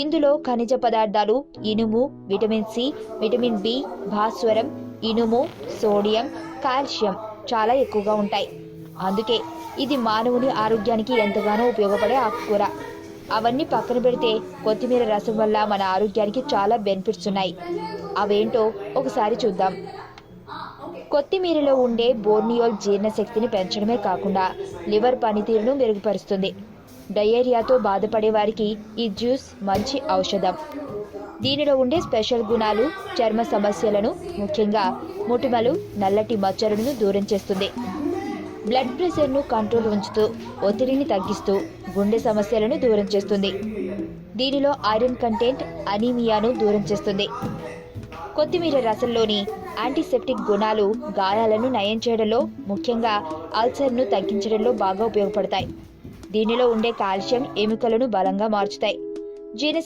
ఇందులో ఖనిజ పదార్థాలు ఇనుము, విటమిన్ సి, విటమిన్ బి, భాస్వరం, ఇనుము, సోడియం, కాల్షియం చాలా ఎక్కువగా ఉంటాయి. అందుకే ఇది మానవుని ఆరోగ్యానికి ఎంతగానో ఉపయోగపడే ఆకుకూర. అవన్నీ పక్కన పెడితే కొత్తిమీర రసం వల్ల మన ఆరోగ్యానికి చాలా బెనిఫిట్స్ ఉన్నాయి. అవేంటో ఒకసారి చూద్దాం. కొత్తిమీరలో ఉండే బోర్నియోల్ జీర్ణశక్తిని పెంచడమే కాకుండా లివర్ పనితీరును మెరుగుపరుస్తుంది. డయేరియాతో బాధపడే వారికి ఈ జ్యూస్ మంచి ఔషధం. దీనిలో ఉండే స్పెషల్ గుణాలు చర్మ సమస్యలను, ముఖ్యంగా మొటిమలు, నల్లటి మచ్చలను దూరం చేస్తుంది. బ్లడ్ ప్రెషర్ను కంట్రోల్ ఉంచుతూ ఒత్తిడిని తగ్గిస్తూ గుండె సమస్యలను దూరం చేస్తుంది. దీనిలో ఐరన్ కంటెంట్ అనీమియాను దూరం చేస్తుంది. కొత్తిమీర రసంలోని యాంటీసెప్టిక్ గుణాలు గాయాలను నయం చేయడంలో, ముఖ్యంగా అల్సర్ను తగ్గించడంలో బాగా ఉపయోగపడతాయి. దీనిలో ఉండే కాల్షియం ఎముకలను బలంగా మార్చుతాయి. జీర్ణ